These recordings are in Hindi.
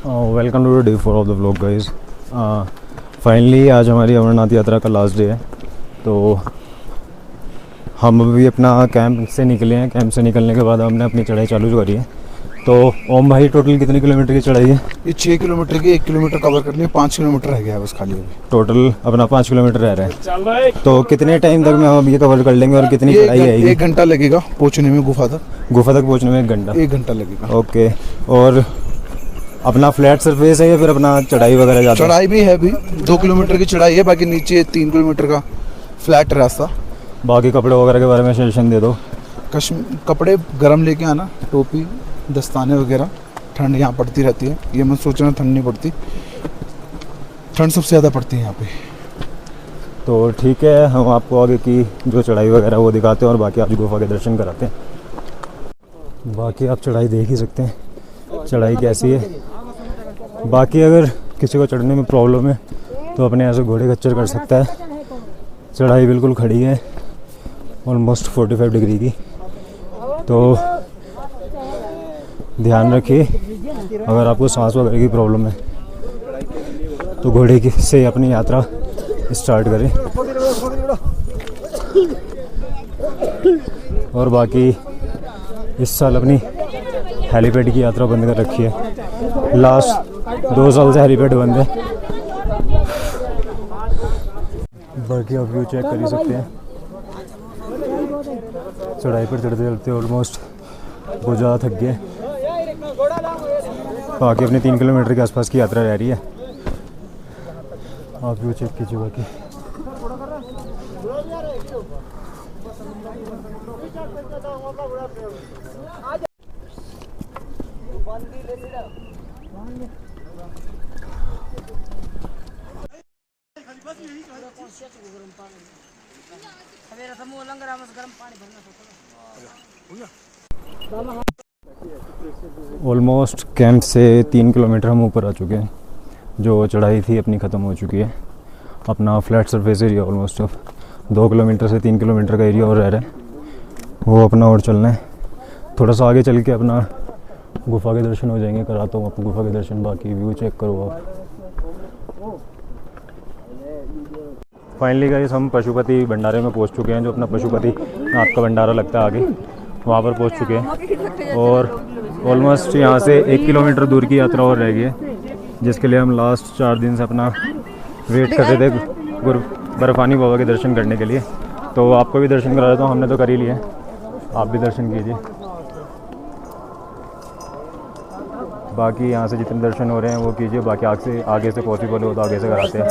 Welcome to day 4 of the vlog guys. Finally आज हमारी अमरनाथ यात्रा का लास्ट डे है, तो हम अभी अपना कैंप से निकले हैं। कैंप से निकलने के बाद हमने अपनी चढ़ाई चालू करी है। तो ओम भाई, टोटल कितने किलोमीटर की चढ़ाई है? ये 6 किलोमीटर की, 1 किलोमीटर कवर करनी है, 5 किलोमीटर रह गया है बस खाली अभी। टोटल अपना 5 किलोमीटर रह रहा है। तो कितने टाइम तक में हम ये कवर कर लेंगे और कितनी चढ़ाई आएगी? 1 घंटा लगेगा पहुँचने में गुफा तक पहुँचने में 1 घंटा लगेगा। ओके। और अपना फ्लैट सरफेस है या फिर अपना चढ़ाई वगैरह जाता है? चढ़ाई भी है, अभी 2 किलोमीटर की चढ़ाई है, बाकी नीचे 3 किलोमीटर का फ्लैट रास्ता। बाकी कपड़े वगैरह के बारे में सजेशन दे दो। कपड़े गर्म लेके आना, टोपी, दस्ताने वगैरह। ठंड यहाँ पड़ती रहती है, ये मैं सोच रहा हूँ ठंड नहीं पड़ती, ठंड सबसे ज़्यादा पड़ती है यहाँ पे। तो ठीक है, हम आपको आगे की जो चढ़ाई वगैरह वो दिखाते हैं और बाकी आप गुफा के दर्शन कराते हैं। बाकी आप चढ़ाई देख ही सकते हैं, चढ़ाई कैसी है। बाकी अगर किसी को चढ़ने में प्रॉब्लम है तो अपने ऐसे घोड़े खच्चर कर सकता है। चढ़ाई बिल्कुल खड़ी है, ऑलमोस्ट 45 डिग्री की। तो ध्यान रखिए, अगर आपको सांस वगैरह की प्रॉब्लम है तो घोड़े की से अपनी यात्रा स्टार्ट करें। और बाकी इस साल अपनी हेलीपैड की यात्रा बंद कर रखी है। लास्ट 2 साल से हेलीपैड बंद है। बाकी आप व्यू चेक कर ही सकते हैं। चढ़ाई पर चढ़ते चढ़ते ऑलमोस्ट बहुत ज़्यादा थक गए। बाकी अपने 3 किलोमीटर के आसपास की यात्रा रह रही है। आप व्यू चेक कीजिए। बाकी ऑलमोस्ट कैंप से 3 किलोमीटर हम ऊपर आ चुके हैं। जो चढ़ाई थी अपनी ख़त्म हो चुकी है। अपना फ्लैट सरफेस एरिया ऑलमोस्ट अब 2 किलोमीटर से 3 किलोमीटर का एरिया और रह रहा है, वो अपना और चलना है। थोड़ा सा आगे चल के अपना गुफा के दर्शन हो जाएंगे। कराता हूँ आपको गुफा के दर्शन। बाकी व्यू चेक करो आप। फाइनली गाइस, हम पशुपति भंडारे में पहुंच चुके हैं। जो अपना पशुपति नाथ का भंडारा लगता है आगे, वहाँ पर पहुंच चुके हैं। और ऑलमोस्ट यहाँ से 1 किलोमीटर दूर की यात्रा और रह गई है, जिसके लिए हम लास्ट 4 दिन से अपना वेट कर रहे थे बर्फानी बाबा के दर्शन करने के लिए। तो आपको भी दर्शन करा देता हूँ, हमने तो कर ही लिए, आप भी दर्शन कीजिए। बाकी यहाँ से जितने दर्शन हो रहे हैं वो कीजिए। बाकी आगे से पॉसिबल हो तो आगे से कराते हैं।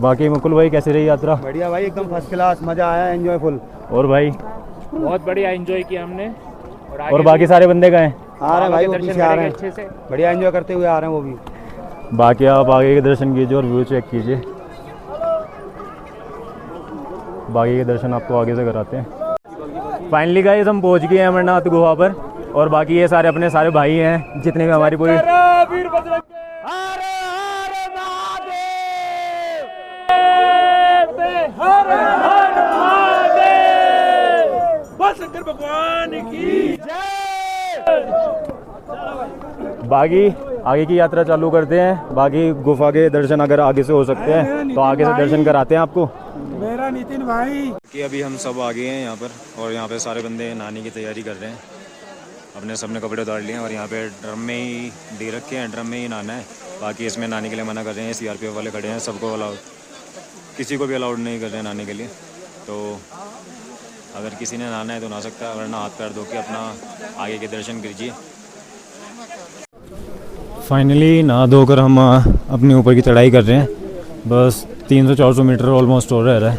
बाकी मुकुल भाई, कैसी रही यात्रा? बढ़िया भाई, एकदम फर्स्ट क्लास, मज़ा आया, एंजॉयफुल। और भाई? बहुत बढ़िया एंजॉय किया हमने। और बाकी सारे बंदे गए? आ रहे हैं भाई, वो पीछे आ रहे हैं अच्छे से, बढ़िया एंजॉय करते हुए आ रहे हैं वो भी। बाकी आप आगे के दर्शन कीजिए और व्यू चेक कीजिए। बाकी के दर्शन आपको आगे से कराते हैं। फाइनली गाइस, हम पहुंच गए हैं अमरनाथ गुफा पर। और बाकी ये सारे अपने सारे भाई हैं, जितने भी हमारी पूरी शंकर भगवान की जय। बाकी आगे की यात्रा चालू करते हैं। बाकी गुफा के दर्शन अगर आगे से हो सकते हैं तो आगे से दर्शन कराते हैं आपको। मेरा नितिन भाई कि अभी हम सब आ गए हैं यहाँ पर, और यहाँ पे सारे बंदे नहाने की तैयारी कर रहे हैं। अपने सबने कपड़े उतार लिए हैं और यहाँ पे ड्रम में ही दे रखे हैं, ड्रम में ही नहाना है। बाकी इसमें नहाने के लिए मना कर रहे हैं, CRPF वाले खड़े हैं, सबको अलाउड, किसी को भी अलाउड नहीं कर रहे हैं नहाने के लिए। तो अगर किसी ने नहाना है तो नहा सकता है, वरना हाथ पैर धो के अपना आगे के दर्शन कीजिए। फाइनली नहा धोकर हम अपने ऊपर की चढ़ाई कर रहे हैं। बस 300-400 मीटर ऑलमोस्ट और रह रहा है।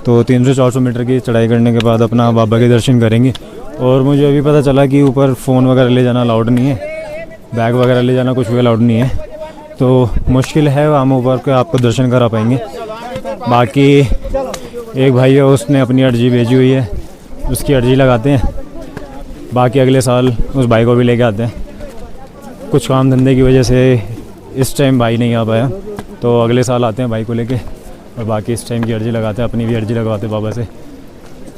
तो 300-400 मीटर की चढ़ाई करने के बाद अपना बाबा के दर्शन करेंगे। और मुझे अभी पता चला कि ऊपर फ़ोन वगैरह ले जाना अलाउड नहीं है, बैग वगैरह ले जाना कुछ भी अलाउड नहीं है। तो मुश्किल है हम ऊपर के आपको दर्शन करा पाएंगे। बाकी एक भाई है, उसने अपनी अर्जी भेजी हुई है, उसकी अर्जी लगाते हैं। बाकी अगले साल उस भाई को भी लेके आते हैं। कुछ काम धंधे की वजह से इस टाइम भाई नहीं आ पाया, तो अगले साल आते हैं भाई को लेके। और बाकी इस टाइम की अर्जी लगाते हैं, अपनी भी अर्जी लगवाते हैं बाबा से।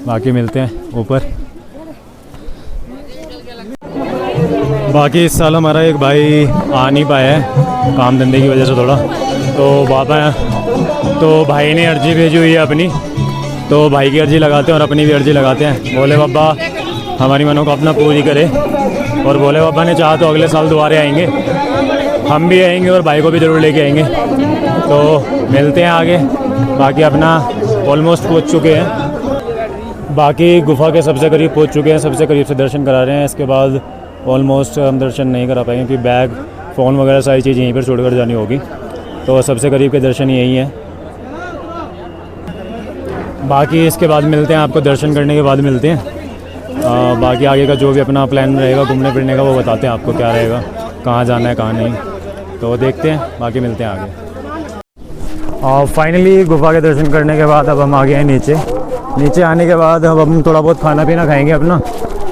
बाकी मिलते हैं ऊपर। बाकी इस साल हमारा एक भाई आ नहीं पाया है काम धंधे की वजह से थोड़ा, तो बाबा तो भाई ने अर्जी भेजी हुई है अपनी, तो भाई की अर्जी लगाते हैं और अपनी भी अर्जी लगाते हैं। भोले बाबा हमारी मनोकामना पूरी करे, और भोले बाबा ने चाहा तो अगले साल दोबारा आएंगे, हम भी आएंगे और भाई को भी ज़रूर लेके आएंगे। तो मिलते हैं आगे। बाकी अपना ऑलमोस्ट पहुंच चुके हैं, बाकी गुफा के सबसे करीब पहुंच चुके हैं, सबसे करीब से दर्शन करा रहे हैं। इसके बाद ऑलमोस्ट हम दर्शन नहीं करा पाएंगे क्योंकि बैग, फ़ोन वगैरह सारी चीज़ यहीं पर छोड़कर जानी होगी, तो सबसे करीब के दर्शन यही हैं। बाकी इसके बाद मिलते हैं, आपको दर्शन करने के बाद मिलते हैं। बाकी आगे का जो भी अपना प्लान रहेगा घूमने फिरने का वो बताते हैं आपको क्या रहेगा, कहाँ जाना है कहाँ नहीं, तो देखते हैं। बाकी मिलते हैं आगे। और फाइनली गुफा के दर्शन करने के बाद अब हम आ गए हैं नीचे। नीचे आने के बाद अब हम थोड़ा बहुत खाना पीना खाएंगे। अपना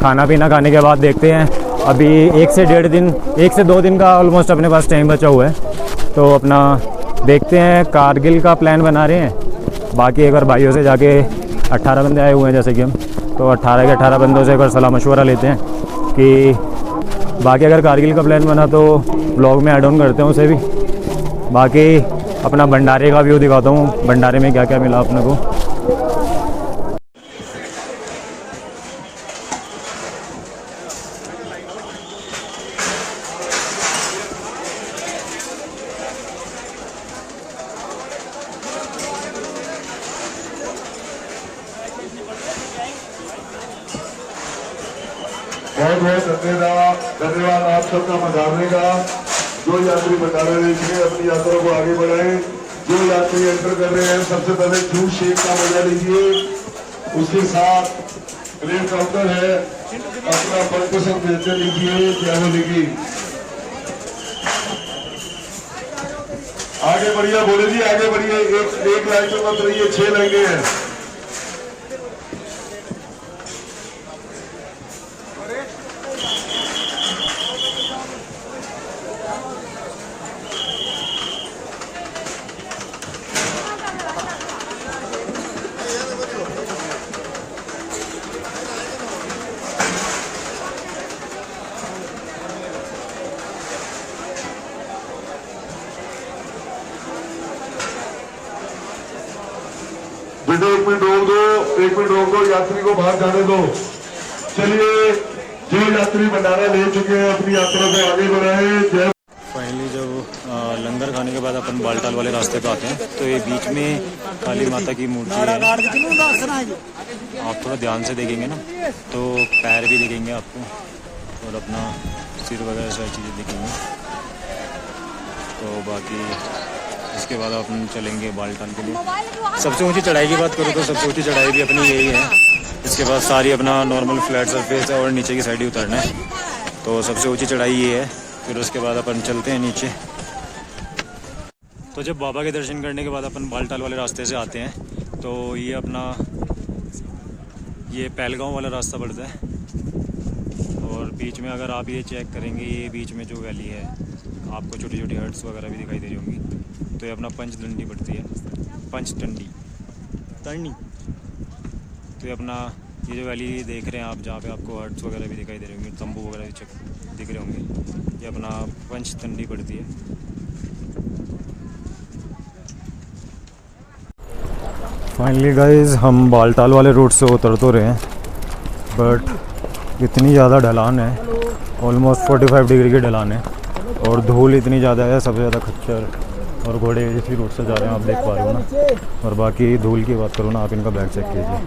खाना पीना खाने के बाद देखते हैं, अभी 1 से 1.5 दिन, 1 से 2 दिन का ऑलमोस्ट अपने पास टाइम बचा हुआ है, तो अपना देखते हैं। कारगिल का प्लान बना रहे हैं। बाकी एक बार भाइयों से जाके 18 बंदे आए हुए हैं जैसे कि हम, तो 18 के 18 बंदों से एक बार सलाह मशवरा लेते हैं कि बाकी अगर कारगिल का प्लान बना तो ब्लॉग में ऐड ऑन करते हैं उसे भी। बाकी अपना भंडारे का व्यू दिखाता हूँ, भंडारे में क्या क्या मिला अपने को। बहुत बहुत धन्यवाद आप सबका पधारने का। जो यात्री भंडारा लेके अपनी यात्रा को आगे बढ़ाएं। जो यात्री एंटर कर रहे हैं सबसे पहले जूस शेक का मजा लीजिए, उसके साथ प्लेट काउंटर है, अपना मनपसंद व्यंजन लीजिए, क्या बोलेगी। आगे बढ़िए, बोले जी आगे बढ़िए, एक लाइन में मत रहिए, 6 लाइनें हैं। बेटे 1 मिनट रोक दो, 1 मिनट रोक दो, यात्री को बाहर जाने दो। चलिए, जो यात्री भंडारा ले चुके हैं अपनी यात्रा को आगे बढ़ाएं। फाइनली जब लंगर खाने के बाद अपन बालटाल वाले रास्ते पे आते हैं, तो ये बीच में काली माता की मूर्ति है। आप थोड़ा ध्यान से देखेंगे ना तो पैर भी दिखेंगे आपको, और अपना सिर वगैरह सारी चीज़ें दिखेंगी। तो बाकी इसके बाद अपन चलेंगे बालटाल के लिए। सबसे ऊंची चढ़ाई की बात करूँ तो सबसे ऊंची चढ़ाई भी अपनी यही है। इसके बाद सारी अपना नॉर्मल फ्लैट सरफेस है और नीचे की साइड ही उतरना है, तो सबसे ऊंची चढ़ाई ये है। फिर उसके बाद अपन चलते हैं नीचे। तो जब बाबा के दर्शन करने के बाद अपन बालटाल वाले रास्ते से आते हैं, तो ये अपना ये पहलगांव वाला रास्ता पड़ता है। और बीच में अगर आप ये चेक करेंगे, ये बीच में जो वैली है आपको छोटी छोटी हट्स वगैरह भी दिखाई दे रही होंगी। तो ये अपना पंचदंडी पड़ती है, पंचदंडी तरनी। तो ये अपना ये जो वैली देख रहे हैं आप, जहाँ पे आपको हट्स वगैरह भी दिखाई दे रही होंगी, तंबू वगैरह भी दिख रहे होंगे, ये अपना पंचदंडी पड़ती है। फाइनली गाइस हम बालटाल वाले रूट से उतर तो रहे हैं, बट इतनी ज़्यादा ढलान है, ऑलमोस्ट 45 डिग्री की ढलान है, और धूल इतनी ज़्यादा है। सबसे ज़्यादा खच्चर और घोड़े इसी रूट से जा रहे हैं, आप देख पा रहे हो ना। और बाकी धूल की बात करूँ ना, आप इनका बैग चेक कीजिए,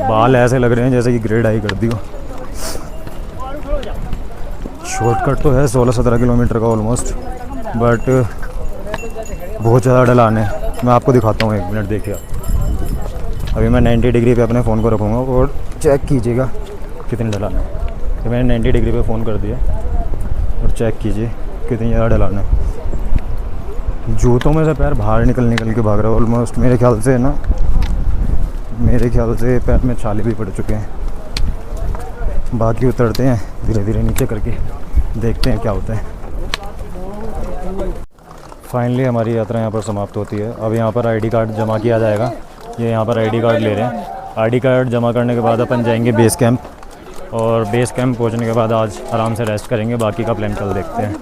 बाल ऐसे लग रहे हैं जैसे कि ग्रेड आई कर दी हो। शॉर्टकट तो है 16-17 किलोमीटर का ऑलमोस्ट, बट बहुत ज़्यादा ढलान है। मैं आपको दिखाता हूँ, 1 मिनट देखिए आप। अभी मैं 90 डिग्री पे अपने फ़ोन को रखूँगा और चेक कीजिएगा कितनी ढलान है। तो मैंने 90 डिग्री पे फ़ोन कर दिया और चेक कीजिए कितनी ज़्यादा ढलान है। जूतों में से पैर बाहर निकल के भाग रहा है ऑलमोस्ट। मेरे ख्याल से ना, मेरे ख्याल से पैर में छाले भी पड़ चुके हैं। बाकी उतरते हैं धीरे धीरे नीचे करके, देखते हैं क्या होता है। फाइनली हमारी यात्रा यहाँ पर समाप्त होती है। अब यहाँ पर आईडी कार्ड जमा किया जाएगा। ये यहाँ पर आईडी कार्ड ले रहे हैं। आईडी कार्ड जमा करने के बाद अपन जाएंगे बेस कैंप। और बेस कैंप पहुंचने के बाद आज आराम से रेस्ट करेंगे, बाकी का प्लान कल देखते हैं।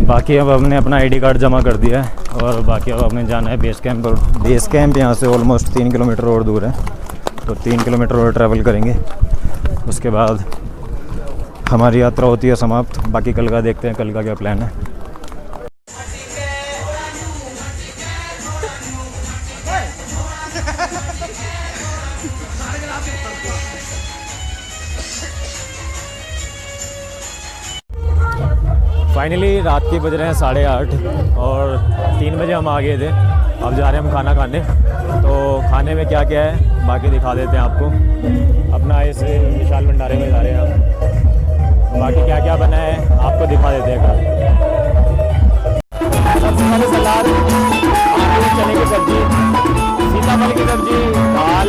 बाकी अब हमने अपना आईडी कार्ड जमा कर दिया है और बाकी अब हमें जाना है बेस कैंप। और बेस कैंप यहाँ से ऑलमोस्ट 3 किलोमीटर और दूर है, तो 3 किलोमीटर और ट्रैवल करेंगे, उसके बाद हमारी यात्रा होती है समाप्त। बाकी कल का देखते हैं, कल का क्या प्लान है। फाइनली रात के बज रहे हैं 8:30 और 3 बजे हम आ गए थे। अब जा रहे हैं हम खाना खाने। तो खाने में क्या क्या है बाकी दिखा देते हैं आपको। अपना इस विशाल भंडारे में जा रहे हैं हम, बाकी क्या क्या बना है आपको दिखा देते हैं। सबसे पहले सलाद, आलू चने की सब्ज़ी, सीताफल की सब्ज़ी, दाल,